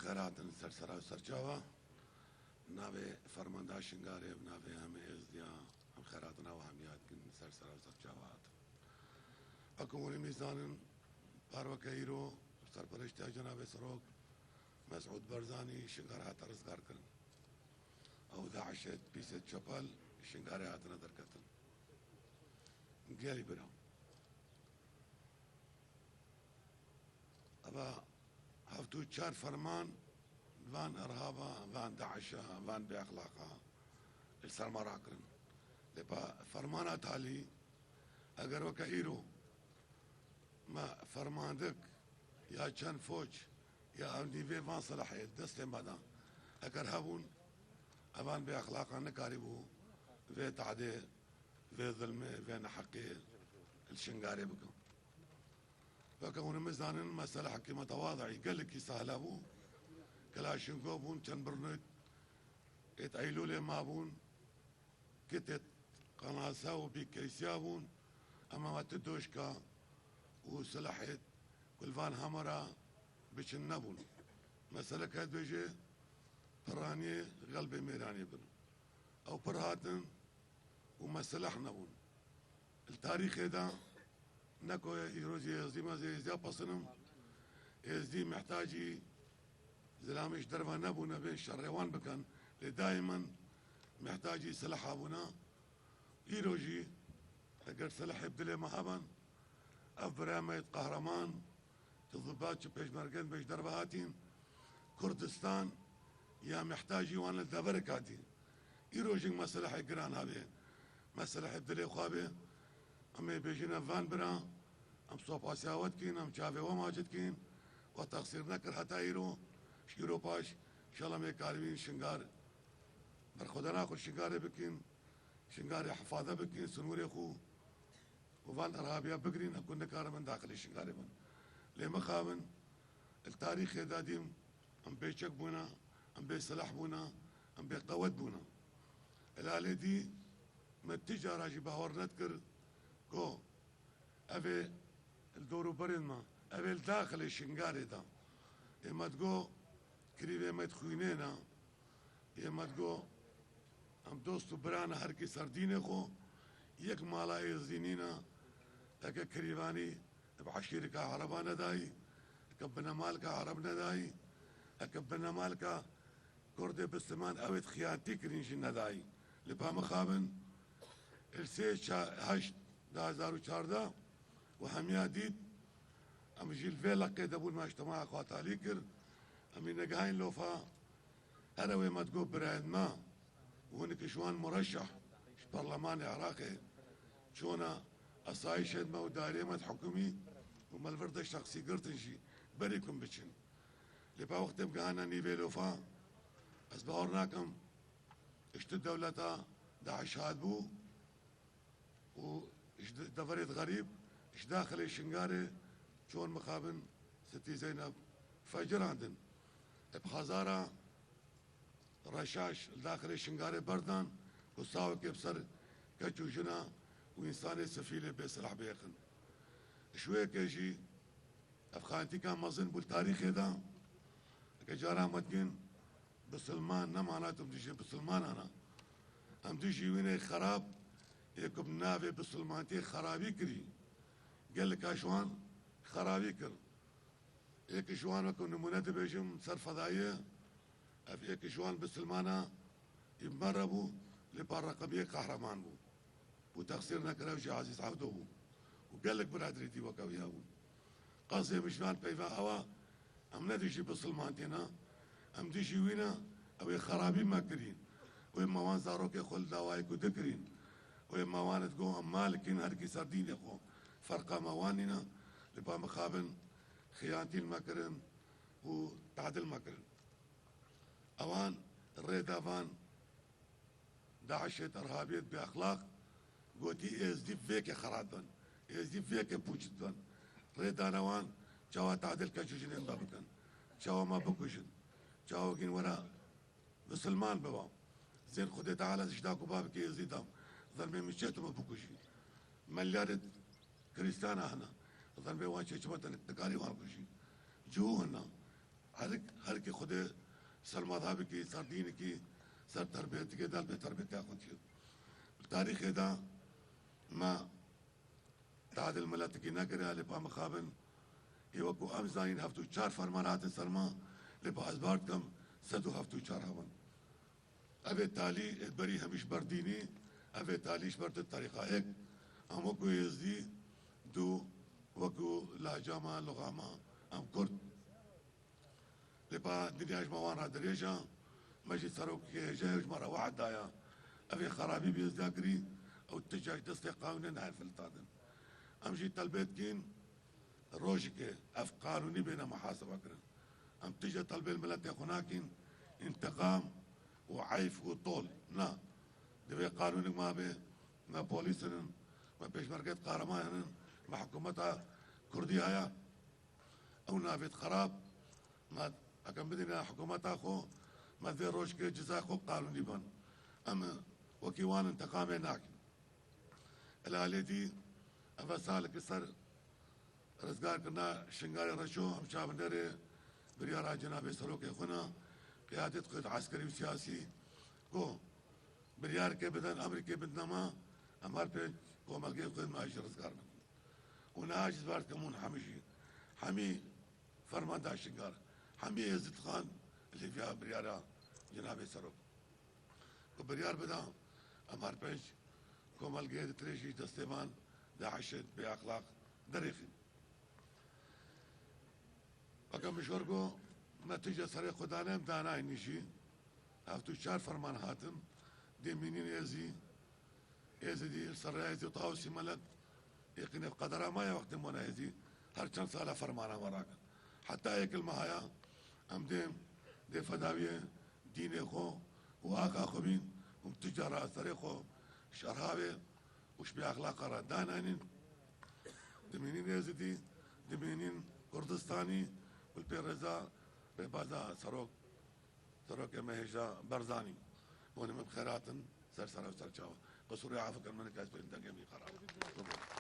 خیرات سرسرا و سرچاوا ناوی فرمانده شنگاره و ناوی همه ازدیا هم خیراتنا و همیات کن سرسرا و سرچاوات اکمونی میزانن پاروکه ایرو سرپرشتی جناب سروک مسعود برزانی شنگاره هات رزگار کرن او داعشت بیست چپل شنگاره هات ندر کتن گیلی برام ابا هفتو چار فرمان وان ارهابا وان داعشا وان باخلاقا السلام راكرن لبا فرمانات علي اگر وكا ايرو ما فرماندك يا كان فوج يا امني في فان صلاحية دست مادا اگر هبون ابان باخلاقا نكاربو في تعدي في ظلمه في نحقي الشنغاري بكم فكون مزانن مسألة حكي متواضعي قال لك يسهل ابو كلاشنكوفون كان برنت يتعيلوا لي مابون كتت قناصة وبيكيسيابون اما ما تدوشكا وسلحت والفان همرا بشنبون مسألة كانت بيجي براني قلبي ميراني بن او برهاتن ومسلحنا بون التاريخ ده نكو يروزي يزدي ما زي يزدي بصنم يزدي محتاجي زلامش دربا نبونا بين شروان بكن دائما محتاجي سلاح ابونا يروجي اگر سلاح يبدلي مهابا افراميت قهرمان تضبات بيش مرقن بيش دربهاتين كردستان يا محتاجي وانا الدبركاتي يروجي ما سلاح يقران هذه ما سلاح يبدلي خوابه امي بيجينا فان برا ام صوب اسياوت كين ام شافي وماجد كين وتقصير نكر حتى يرو شيرو باش ان شاء الله مي كاربين شنغار برخدنا كل شنغار بكين شنغار حفاظه بكين سنوري خو وفان ارهابيا بكرين اكون نكار من داخل الشنغار من لما خابن التاريخ داديم ام بيشك بونا ام بيسلح بونا ام بيقود بونا الالي دي ما التجاره جي باور نذكر كو ابي الدورو برنما ابي الداخل الشنغاري دا اما تقو كريبه ما تخوينينا اما تقو ام دوستو برانا هركي سرديني خو يك مالا يزينينا اكا كريباني بعشيركا عربانا داي اكبنا مالكا عربنا داي اكبنا مالكا كردي بسمان اويت خيانتي كرينشنا داي لبها مخابن السيش هشت 2014 وهميا ديد ام جيل فيلا قيد ابو المجتمع اخوات عليكر امي نقاين لوفا هروي ما تقول برايد ما وهنك شوان مرشح برلماني عراقي شونا اصايش ما وداري ما حكومي وما الفرد الشخصي قرتنشي بريكم بتشن لبا وقت بقانا نيبي لوفا اسبهورناكم اشت الدولة داعش هادبو و دفريت غريب ايش داخل الشنغاري شون مخابن ستي زينب فجر عندن بخزارة رشاش داخل الشنغاري بردان وصاوي كبسر كتشو جنا وإنساني سفيلة بسلاح بيخن شوية كيجي أفخانتي كان مظن بالتاريخ ده كجارة مدقن بسلمان نمعناتهم تجي بسلمان أنا هم تجي وين خراب يكب نافي بسلمانتي خرابي كري قال لك اشوان خرابي كر هيك شوان وكن نمونة بيجم صار فضائية هيك شوان بسلمانا يمربوا لبارقبية قهرمان بو وتقصيرنا كراوشي عزيز عبدو بو وقال لك برادريتي وكاويا بو قصدي مشوان بيفا اوا ام ندشي بسلمانتينا ام دشي وينا او خرابي ما كرين ويما وان زاروكي خل دوايكو دكرين ويما وانت جو مالكين هركي سردين يخو فرقا مواننا لبا مخابن خيانتي المكرن وتعدل المكرن اوان الريدا فان داعشت ارهابيت باخلاق قوتي ازدي فيك خرادن ازدي فيك بوجدن ريدا نوان جوا تعدل كجوجين بابكن جوا ما بكوجن جوا كين ورا بسلمان بابا زين خدي تعالى اشتاكوا بابك يزيدهم ظلمي مشيتوا ما بكوشي مليارة كريستانا هنا ظلمي وان شيء شبتن التقاري وان كوشي جو هنا هر کی خود سر مذهب کی سر دین کی سر تربیت کی دل به تربیت خود شد تاریخ دا ما تعادل ملت کی نہ کرے لپا مخابن يوكو أمزاين هفتو چار فرمانات سرما لبا أزبارت كم سدو هفتو چار هون أبي تالي ادبري هميش برديني أبي تاليش برد الطريقة هيك أم وكو يزدي دو وكو لهجاما لغاما أم كرد لبا دنياش موانا دريجا مجي سروك جايج مرة واحد دايا أبي خرابي بيزداكري أو تجاج دستي قاونين هاي الفلتادن أمشي تلبيت كين روجك اف قانوني بين محاسبه كرن ام تيجي طلب الملت هناك انتقام وعيف وطول لا دبي قانوني ما بوليس ما بيشمركت قارما ما حكومتها كردية او نافت خراب ما اكم بدنا حكومتها خو ما ذي روجك جزاء خو قانوني بان اما وكيوان انتقام هناك الالي دي افسالك السر رزگار کرنا شنگار رشو هم شابندر بريارا جناب سروك خونا قيادة قيد عسكري وسياسي کو بريار کے بدن امریکہ بدنما امار پہ کو ملگے قيد معاش رزگار میں وناش زبارت كمون حميشي حمي فرماندا شنگار حمي يزيد خان اللي فيها بريارا جناب سروك کو بريار بدا امار پہ کو ملگے تريشي دستمان داعشت بأخلاق دريخي اگر مشورگو نتیجه سر خدا نیم دانای نیشی هفتو چار فرمان هاتن دي منين ازي دي سر ازي طاوسي ملت يقين قدرها ما وقت منا ازي هر چند ساله فرمانا وراك حتى هيك المهايا ام دي فداويه دين خو واقع خبين وتجاره سر خو شرهاوي وش باخلاق ردانين دي منين ازي دي منين كردستاني والبيرزا ببازا سروك مهجا برزاني ونمت خيرات سر وسر شاوة قصور عافك المنك أسبين دقيمي خراب